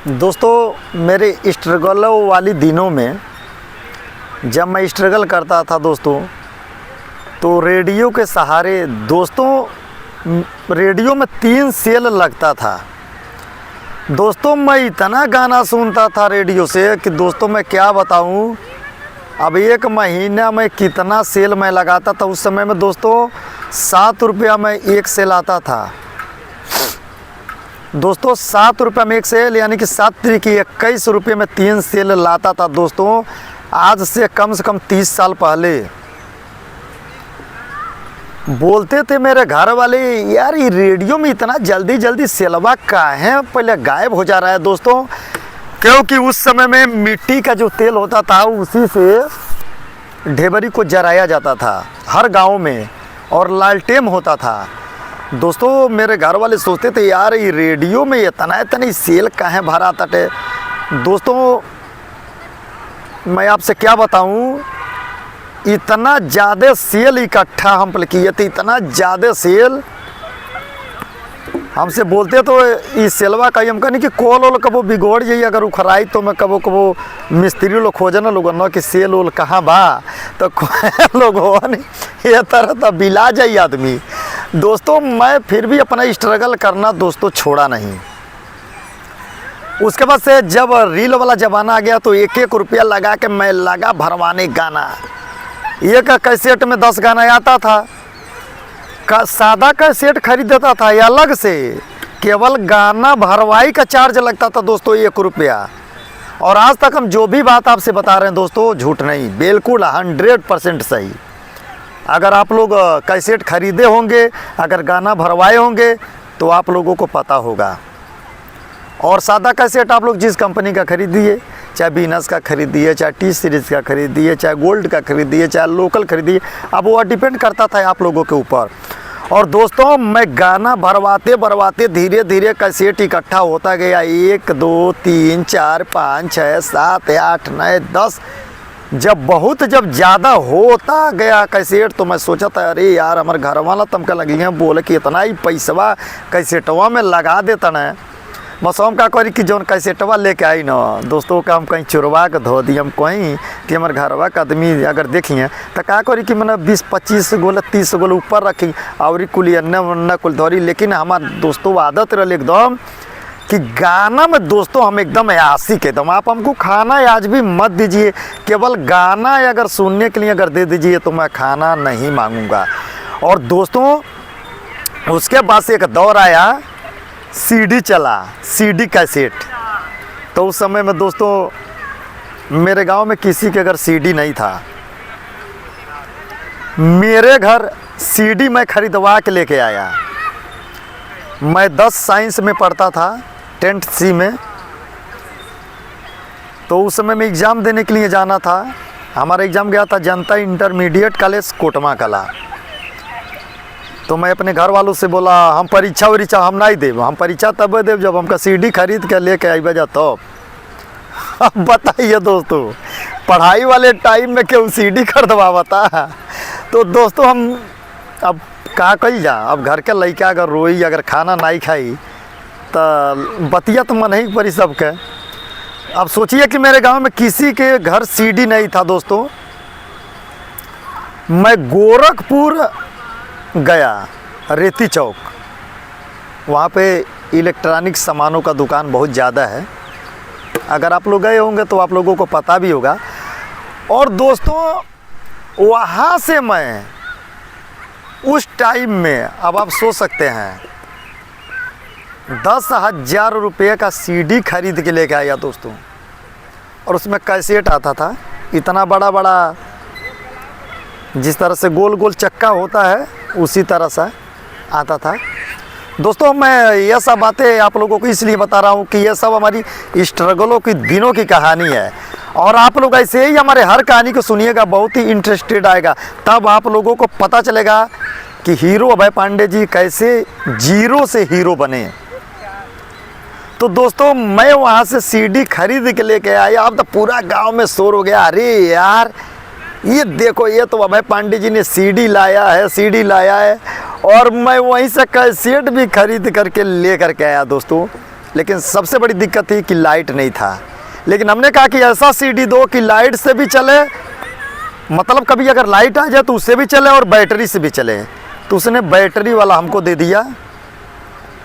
दोस्तों मेरे स्ट्रगल वाली दिनों में जब मैं स्ट्रगल करता था दोस्तों, तो रेडियो के सहारे दोस्तों रेडियो में 3 सेल लगता था। दोस्तों मैं इतना गाना सुनता था रेडियो से कि दोस्तों मैं क्या बताऊं। अब 1 महीना में कितना सेल मैं लगाता था। उस समय में दोस्तों 7 रुपया में 1 सेल आता था। दोस्तों 7 रुपये में 1 सेल, यानी कि 7 तरीके 21 रुपये में 3 सेल लाता था दोस्तों। आज से कम 30 साल पहले बोलते थे मेरे घर वाले, यार ये रेडियो में इतना जल्दी सेलवा काहे पहले गायब हो जा रहा है दोस्तों। क्योंकि उस समय में मिट्टी का जो तेल होता था उसी से ढेबरी को जलाया जाता था हर गांव में, और लालटेन होता था। दोस्तों मेरे घर वाले सोचते थे यार ये रेडियो में इतना सेल काहे भरा तटे। दोस्तों मैं आपसे क्या बताऊं, इतना ज़्यादा सेल इकट्ठा हम किए थे, इतना ज़्यादा सेल। हमसे बोलते तो इस सेलवा का हम कहनी कि कोल ओल कबो बिगड़ जाइए अगर उखराई, तो मैं कबो मिस्त्री लोग खोजना लोग न कि सेल ओल कहाँ बा, तो लोग हो नहीं ये तरह तो बिला जाइए आदमी। दोस्तों मैं फिर भी अपना स्ट्रगल करना दोस्तों छोड़ा नहीं। उसके बाद से जब रील वाला ज़माना आ गया तो 1-1 रुपया लगा के मैं लगा भरवाने गाना। एक कैसेट में 10 गाना आता था। सादा कैसेट खरीदता था या अलग से, केवल गाना भरवाई का चार्ज लगता था दोस्तों 1 रुपया। और आज तक हम जो भी बात आपसे बता रहे हैं दोस्तों झूठ नहीं, बिल्कुल 100% सही। अगर आप लोग कैसेट खरीदे होंगे, अगर गाना भरवाए होंगे तो आप लोगों को पता होगा। और सादा कैसेट आप लोग जिस कंपनी का खरीदिए, चाहे बीनस का खरीदिए, चाहे टी सीरीज़ का खरीदिए, चाहे गोल्ड का खरीदिए, चाहे लोकल खरीदिए, अब वो डिपेंड करता था आप लोगों के ऊपर। और दोस्तों मैं गाना भरवाते धीरे धीरे कैसेट इकट्ठा होता गया। 1 2 3 4 5 6 7 8 9 10। जब ज़्यादा होता गया कैसेट तो मैं सोचा था अरे यार हमारे घर वाला तमका लगी हैं बोले कि इतना ही पैसवा कैसेटवा में लगा देता न। बस हम का करी कि जौन कैसेटवा लेके आई ना दोस्तों का हम कहीं चुरवा के धो दी। हम कहीं कि हमारे घरवा का आदमी अगर देखिए तो का करी कि मैंने 20-25 गोल 30 गोल ऊपर रखी और कुल अन्ना कुल धरी। लेकिन हमारे दोस्तों आदत रही एकदम कि गाना में दोस्तों हम एकदम आशिक एकदम। आप हमको खाना आज भी मत दीजिए, केवल गाना अगर सुनने के लिए अगर दे दीजिए तो मैं खाना नहीं मांगूंगा। और दोस्तों उसके बाद से एक दौर आया, सीडी चला, सीडी कैसेट। तो उस समय में दोस्तों मेरे गांव में किसी के अगर सीडी नहीं था। मेरे घर सीडी मैं खरीदवा के लेके आया। मैं 10 साइंस में पढ़ता था, 10th C में। तो उस समय में एग्ज़ाम देने के लिए जाना था। हमारा एग्ज़ाम गया था जनता इंटरमीडिएट कॉलेज कोटमा कला। तो मैं अपने घर वालों से बोला हम परीक्षा हम नहीं देव, हम परीक्षा तब देव जब हमका सीडी खरीद के लेके आई बजा तब। अब बताइए दोस्तों पढ़ाई वाले टाइम में क्यों सीडी खरीदवाता। तो दोस्तों हम अब का कही जा, अब घर के लड़का अगर रोई अगर खाना नहीं खाई तो बतिया तो मन ही पड़ी सबके। अब सोचिए कि मेरे गांव में किसी के घर सीडी नहीं था दोस्तों। मैं गोरखपुर गया, रेती चौक, वहाँ पे इलेक्ट्रॉनिक सामानों का दुकान बहुत ज़्यादा है। अगर आप लोग गए होंगे तो आप लोगों को पता भी होगा। और दोस्तों वहाँ से मैं उस टाइम में, अब आप सोच सकते हैं, 10,000 रुपये का सीडी खरीद के लेके आया दोस्तों। और उसमें कैसेट आता था इतना बड़ा जिस तरह से गोल चक्का होता है उसी तरह से आता था। दोस्तों मैं यह सब बातें आप लोगों को इसलिए बता रहा हूँ कि यह सब हमारी स्ट्रगलों की दिनों की कहानी है। और आप लोग ऐसे ही हमारे हर कहानी को सुनिएगा, बहुत ही इंटरेस्टेड आएगा। तब आप लोगों को पता चलेगा कि हीरो अभय पांडे जी कैसे जीरो से हीरो बने। तो दोस्तों मैं वहाँ से सीडी खरीद के लेके आया। अब तो पूरा गांव में शोर हो गया, अरे यार ये देखो ये तो अभय पांडे जी ने सीडी लाया है। और मैं वहीं से कैसेट भी खरीद करके ले करके आया दोस्तों। लेकिन सबसे बड़ी दिक्कत थी कि लाइट नहीं था। लेकिन हमने कहा कि ऐसा सीडी दो कि लाइट से भी चले, मतलब कभी अगर लाइट आ जाए तो उससे भी चले और बैटरी से भी चले। तो उसने बैटरी वाला हमको दे दिया।